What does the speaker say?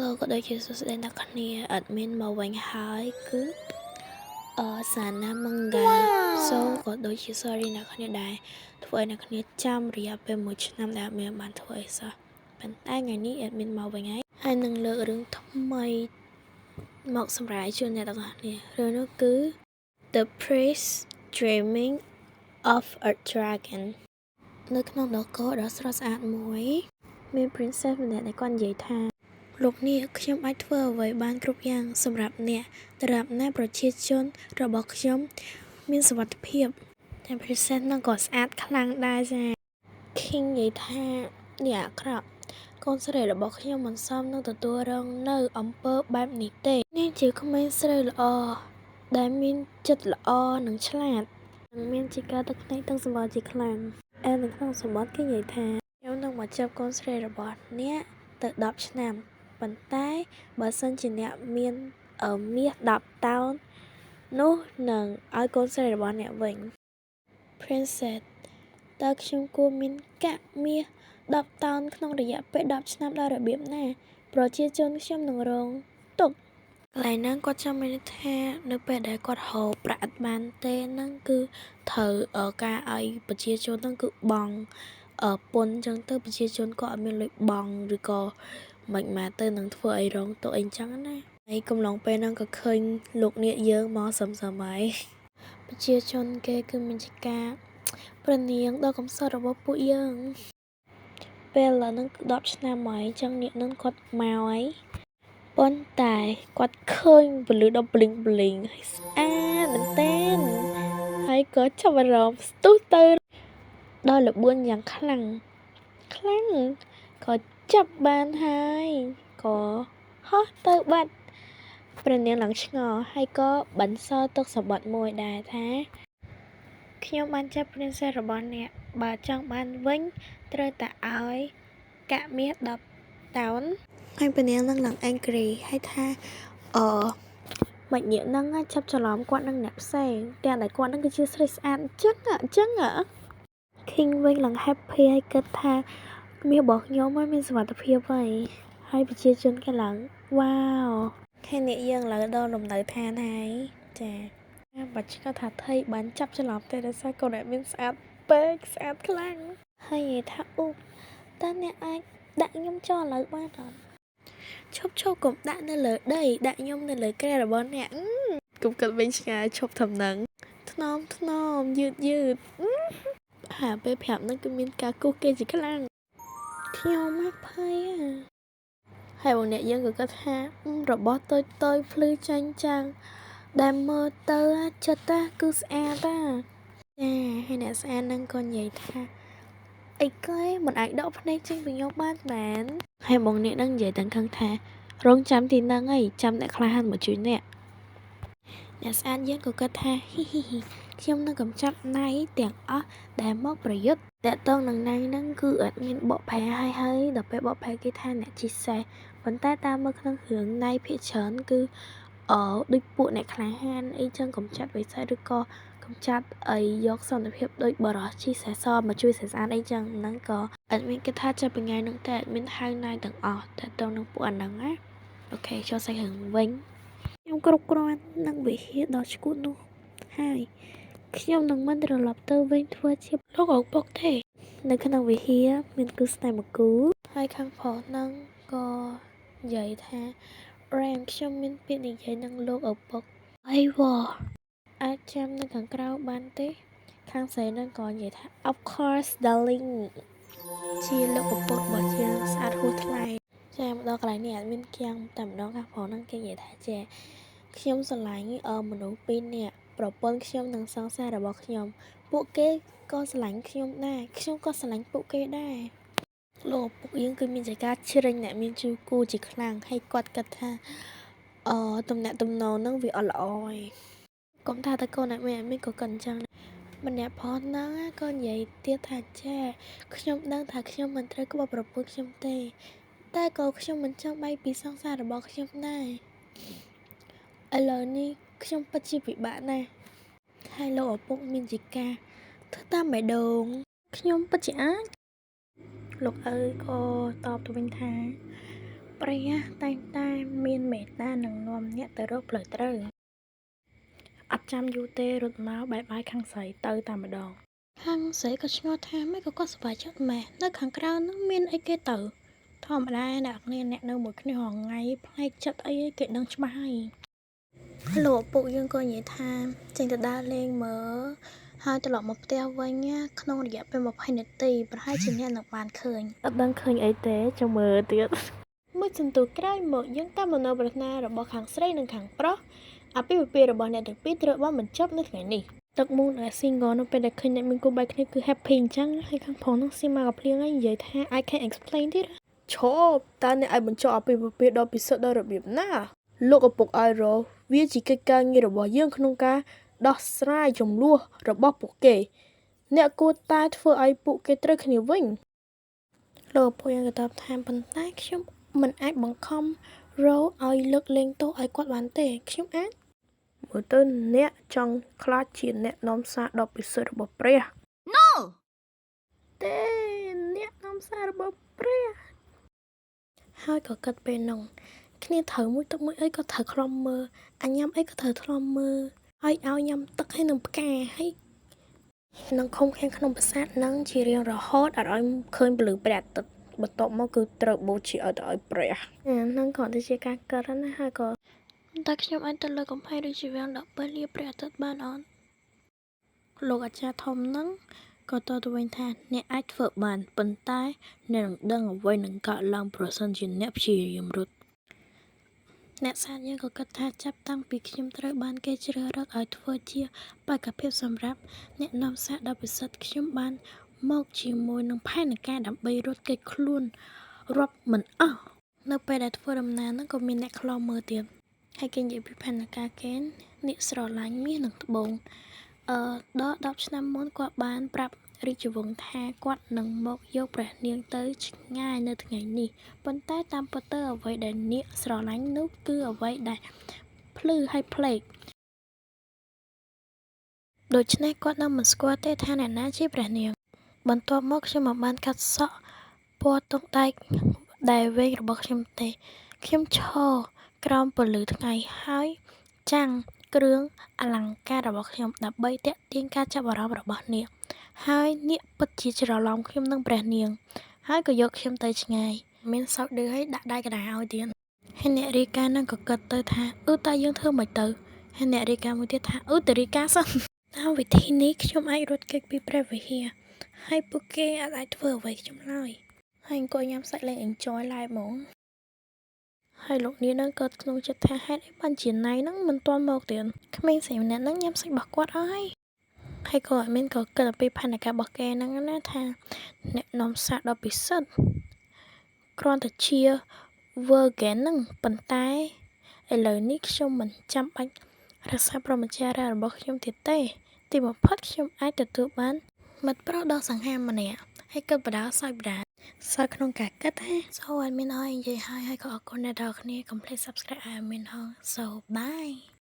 Hello, có đôi khi số sẽ đặt này admin màu vàng hỏi cứ ở sàn nam măng gà số có đôi khi sorry là khăn đài thôi là khăn trăm rồi về một năm đã mình bạn thôi sao bạn ai ngày ní admin màu vàng ấy hai năng lượng đường thông mây mọc sầm rải chưa này đặc này rồi nó cứ The Priest Dreaming of a Dragon nơi trong đó có đó rất muối mình princess mình để con dễ thaលោកនេះខ្ញុំអាចធ្វើអ្វីបានគ្រប់យ៉ាងសម្រាប់អ្នកត្រាប់ណាប្រជាជនរបស់ខ្ញុំមានសុវត្ថិភាពតែ present នឹងក៏ស្អាតខ្លាំងដែរចា King និយាយថាអ្នកអាក្រក់កូនស្រីរបស់ខ្ញុំមិនសមនឹងទទួលរងនៅអំពើបែបនេះទេនាងជាក្មេងស្រីល្អដែលមានចិត្តល្អនិងឆ្លាតនិងមានជាការទឹកភ្នែកទាំងសម្បត្តិជាខ្លាំងឯនៅក្នុងសម្បត្តិគេនិយាយថាខ្ញុំនឹងមកចាប់កូនស្រីរបស់អ្នកទៅ10ឆ្នាំប៉ុន្តែបើសិនជាអ្នកមានមាស10តោននោះនឹងឲ្យកូនស្រីរបស់អ្នកវិញ Princess តើខ្ញុំគួរមានកាក់មាស10តោនក្នុងរយៈពេល10ឆ្នាំដោយរបៀបណាប្រជាជនខ្ញុំនឹងរងទុក្ខកន្លែងហ្នឹងគាត់ចាំមានថានៅពេលដែលគាត់ហៅប្រាក់អត់បានទេហ្នឹងគឺត្រូវការឲ្យប្រជាជនហ្នឹងគឺបង់ពន្ធអញ្ចឹងទៅប្រជាជនក៏អត់មានលុយបង់ឬក៏មិនមកទៅនឹងធ្វើអីរងទុកអីចឹងណាហើយកំឡុងពេលហ្នឹងក៏ឃើញលោកអ្នកយើងមកសឹមហើយប្រជាជនគេគឺមានជាការប្រនាងដល់កំសត់របស់ពួកយើងពេលឥឡូវហ្នឹងគឺ10ឆ្នាំហើយអញ្ចឹងអ្នកនឹងគាត់មកហើយប៉ុន្តែគាត់ឃើញពលឺដល់ bling bling ហើយស្អាតមែនតើហើយក៏ចាប់អារម្មណ៍ស្ទុះទៅដល់ល្បឿនយ៉ាងខ្លាំងក៏ចាប់បានហើយក៏ហោះទៅបាត់ព្រះនាងឡើងឆ្ងល់ហើយក៏បន្សល់ទុកសម្បត្តិមួយដែរថាខ្ញុំបានចាប់ princess របស់អ្នកបើចង់បានវិញត្រូវតែឲ្យកាក់មាស10តោនហើយព្រះនាងនឹងឡើង angry ហើយថាមិនញាក់នឹងចាប់ច្រឡំគាត់នឹងអ្នកផ្សេងទាំងតែគាត់នឹងគឺជាស្រីស្អាតអញ្ចឹងKing វិញឡើង happy ហើយគិតថាមាសរបស់ខ្ញុំមានសុវត្ថិភាពហើយប្រជាជនគេឡើង wow ខែនេះយើងឡើងដល់លំនៅឋានហើយចាបាច់គាត់ថាថៃបានចាប់ច្រឡំតែដោយសារកូនអ្នកមានស្អាតពេកស្អាតខ្លាំងហើយនិយាយថាអូតើអ្នកអាចដាក់ខ្ញុំចោលឥឡូវបានអត់ឈប់កុំដាក់នៅលើដីដាក់ខ្ញុំនៅលើក្រែរបស់អ្នកកុំគិតវិញឆ្ងាយឈប់ធ្វើនឹងថ្នមយឺតហើយពេលប្រាប់នឹងគឺមានការគូសគេជាខ្លាំងខ្ញុំមកភ័យហើយបងអ្នកយើងក៏គិតថារបស់តូចភ្លឺចាញ់ចាំងដែលមើលទៅចិត្តគឺស្អាតចាហើយអ្នកស្អាតនឹងក៏និយាយថាអីក៏មិនអាចដកភ្នែកចេញពីខ្ញុំបានមែនហើយបងអ្នកនឹងនិយាយទាំងខឹងថារងចាំទីហ្នឹងចាំអ្នកក្លាហានមកជួយអ្នកស្អាតយើងក៏គិតថាខ្ញុំនឹងកំចាត់ណៃទាំងអស់ដែលមកប្រយុទ្ធតែតងនឹងណៃហ្នឹងគឺអត់មានបកប្រែហើយដល់ពេលបកប្រែគេថាអ្នកជីសេះប៉ុន្តែតាមមើលក្នុងរឿងណៃភាគច្រើនគឺដូចពួកអ្នកក្លាហានអីចឹងកំចាត់វិសេសឬក៏កំចាត់អីយកសន្តិភាពដូចបរោះជីសេះសមកជួយស្អាតអីចឹងហ្នឹងក៏អត់មានគេថាចាប់ពីថ្ងៃហ្នឹងតែអត់មានហៅណៃទាំងអស់តែតងនឹងពួកអាហ្នឹងណាអូខេចូលសាច់រឿងវិញខ្ញុំគ្រប់គ្រាន់នឹងវិហារដល់ឈ្គូនោះហើយខ្ញុំនឹងមិនត្រឡប់ទៅវិញធ្វើជាលោកឪពុកទេនៅក្នុងវិហារមានគូស្នេហ៍មួយគូហើយខាងប្រុសនឹងក៏និយាយថារ៉ែមខ្ញុំមានពាក្យនិយាយនឹងលោកឪពុកអីវ៉ាអាចចាំនៅខាងក្រៅបានទេខាងស្រីនឹងក៏និយាយថា of course darling ជាលោកឪពុករបស់ជាស្អាតហួសថ្លៃចាមកដល់កន្លែងនេះអត់មានគៀងតែម្ដងខាងប្រុសនឹងគេនិយាយថាចាខ្ញុំស្រឡាញ់មនុស្សពីរនាក់ប្រពន្ធខ្ញុំនិងសង្សាររបស់ខ្ញុំពួកគេក៏ស្រឡាញ់ខ្ញុំដែរខ្ញុំក៏ស្រឡាញ់ពួកគេដែរលោកឪពុកយើងគឺមានចការជ្រិញអ្នកមានជួគូជាខ្លាំងហើយគាត់គិតថាតំណែងតំណងនឹងវាអត់ល្អហើយកុំថាតែកូនអ្នកមានក៏កិនចឹងម្នាក់ប្រុសហ្នឹងក៏និយាយទៀតថាចាខ្ញុំដឹងថាខ្ញុំមិនត្រូវក្បត់ប្រពន្ធខ្ញុំទេតែក៏ខ្ញុំមិនចង់បែកពីសង្សាររបស់ខ្ញុំដែរឥឡូវនេះខ្ញុំពិតជាពិបាកណាស់ហើយលោកឪពុកមានជាការធ្វើតាមបេះដូងខ្ញុំពិតជាអាចលោកឪក៏តបទៅវិញថា ព្រះតែងតែមានមេត្តានឹងនាំអ្នកទៅរកផ្លូវត្រូវអត់ចាំយូរទេរត់មកបែបបាយខាងស្រីទៅតែម្ដងខាងស្រីក៏ឆ្ងល់ថាមិនក៏គាត់សប្បាយចិត្តម៉េះនៅខាងក្រៅនឹងមានអីគេទៅធម្មតាអ្នកនៅមួយគ្នារាល់ថ្ងៃផ្លែកចិត្តអីគេដឹងច្បាស់ហើយលោកឪពុកយើងក៏និយាយថាចេញទៅដើរលេងមើលហើយត្រឡប់មកផ្ទះវិញក្នុងរយៈពេល20នាទីប្រហែលជាអ្នកនឹងបានឃើញអត់ដឹងឃើញអីទេចាំមើលទៀតមួយសន្ទុះក្រោយមកយើងតាមមនោប្រាថ្នារបស់ខាងស្រីនិងខាងប្រុសអាពាហ៍ពិពាហ៍របស់អ្នកទាំងពីរត្រូវបានបញ្ចប់នៅថ្ងៃនេះទឹកមុខដែលស៊ីងនៅពេលដែលឃើញអ្នកមានគូបែកគ្នាគឺ happy អញ្ចឹងហើយខាងប្រុសនឹងស៊ីមកក៏ភ្លៀងហើយនិយាយថា I can explain ទៀតឈប់តើអ្នកឲ្យបញ្ចប់អាពាហ៍ពិពាហ៍ដ៏ពិសិដ្ឋដល់របៀបណាលោកឪពុកឲ្យរកវាជាកិច្ចការងាររបស់យើងក្នុងការដោះស្រាយចំនួនរបស់ពួកគេអ្នកគួរតែធ្វើឲ្យពួកគេត្រូវគ្នាវិញលោកឪពុកយើងក៏តបថាប៉ុន្តែខ្ញុំមិនអាចបង្ខំរោឲ្យលើកលែងទោសឲ្យគាត់បានទេខ្ញុំអាចមើលទៅអ្នកចង់ខ្លាចជាអ្នកនាំសារដ៏ពិសិដ្ឋរបស់ព្រះ No ទេអ្នកនាំសាររបស់ព្រះហើយក៏គិតពេលនោះគ្នាត្រូវមួយទឹកមួយអីក៏ត្រូវខ្លំមើលអញញ៉ាំអីក៏ត្រូវខ្លំមើលហើយឲ្យញ៉ាំទឹកហើយនឹងផ្កាហើយនឹងខំខាំងក្នុងប្រាសាទនឹងជារៀងរហូតអត់ឲ្យឃើញពលឺព្រះអាទិត្យបន្ទាប់មកគឺត្រូវបូជាឲ្យទៅឲ្យព្រះហ្នឹងក៏ទៅជាការកើតណាហើយក៏តែខ្ញុំអាចទៅលើកំផែងដូចជាវាងដើម្បីលាព្រះអាទិត្យបានអត់លោកអាចារ្យធំហ្នឹងក៏តទៅវិញថាអ្នកអាចធ្វើបានប៉ុន្តែអ្នកនឹងដឹងអ្វីនឹងកើតឡើងប្រសិនជាអ្នកព្យាយាមរត់អ្នកសាស្ត្រយើងក៏គិតថាចាប់តាំងពីខ្ញុំត្រូវបានគេជ្រើសរើសឲ្យធ្វើជាបេក្ខភាពសម្រាប់អ្នកនាំសារដ៏ពិសិដ្ឋខ្ញុំបានមកជាមួយនឹងផែនការដើម្បីរត់គេចខ្លួនរាប់មិនអស់នៅពេលដែលធ្វើដំណើរហ្នឹងក៏មានអ្នកខ្លំមើលទៀតហើយគេនិយាយពីផែនការគេអ្នកស្រឡាញ់មាសនិងត្បូងដល់10ឆ្នាំមុនគាត់បានប្រាប់រាជវង្សថាគាត់នឹងមកយកព្រះនាងទៅឆ្ងាយនៅថ្ងៃនេះប៉ុន្តែតាមពិតទៅអ្វីដែលនាងស្រឡាញ់នោះគឺអ្វីដែលភ្លឺហើយប្លែកដូច្នេះគាត់នៅមិនស្គាល់ទេថាអ្នកណាជាព្រះនាងបន្ទាប់មកខ្ញុំមិនបានកាត់សក់ពណ៌តុងដែកដែលវែងរបស់ខ្ញុំទេខ្ញុំឈរក្រោមពន្លឺថ្ងៃហើយចាំងគ្រឿងអលង្ការរបស់ខ្ញុំដើម្បីទាក់ទាញការចាប់អារម្មណ៍របស់នាងហើយនាងពិតជាច្រឡំខ្ញុំនឹងព្រះនាងហើយក៏យកខ្ញុំទៅឆ្ងាយមានសោកឌឺឲ្យដាក់ដៃកណ្ដាលឲ្យទៀតហើយអ្នករាយការណ៍នឹងក៏គិតទៅថាតើយើងធ្វើមិនទៅហើយអ្នករាយការណ៍មួយទៀតថាទៅរាយការណ៍សិនតាមវិធីនេះខ្ញុំអាចរត់គេចពីព្រះវិហារហើយពួកគេអាចធ្វើអ្វីខ្ញុំឡើយហើយអង្គុយញ៉ាំសាច់លេង enjoy life ហ្មងហើយលោកនាងនឹងកើតក្នុងចិត្តថាហេតុអីបានជាណៃនឹងមិនទាន់មកទៀតក្មេងស្រីម្នាក់នឹងញ៉ាំសាច់របស់គាត់អស់ហើយក៏អត់មានក៏គិតអំពីផែនការរបស់គេហ្នឹងណាថាអ្នកនាំសារដ៏ពិសិដ្ឋគ្រាន់តែជា Virgin ហ្នឹងប៉ុន្តែឥឡូវនេះខ្ញុំមិនចាំបាច់រក្សាព្រហ្មចារីរបស់ខ្ញុំទៀតទេទីបំផុតខ្ញុំអាចទទួលបានមិត្តប្រុសដ៏សង្ហាម្នាក់ហើយគិតបដាសោយក្នុងការគិតណាសូអត់មានអីនិយាយហើយក៏អរគុណអ្នកទាំងអស់គ្នាកុំភ្លេច Subscribe ឲ្យមានហង So bye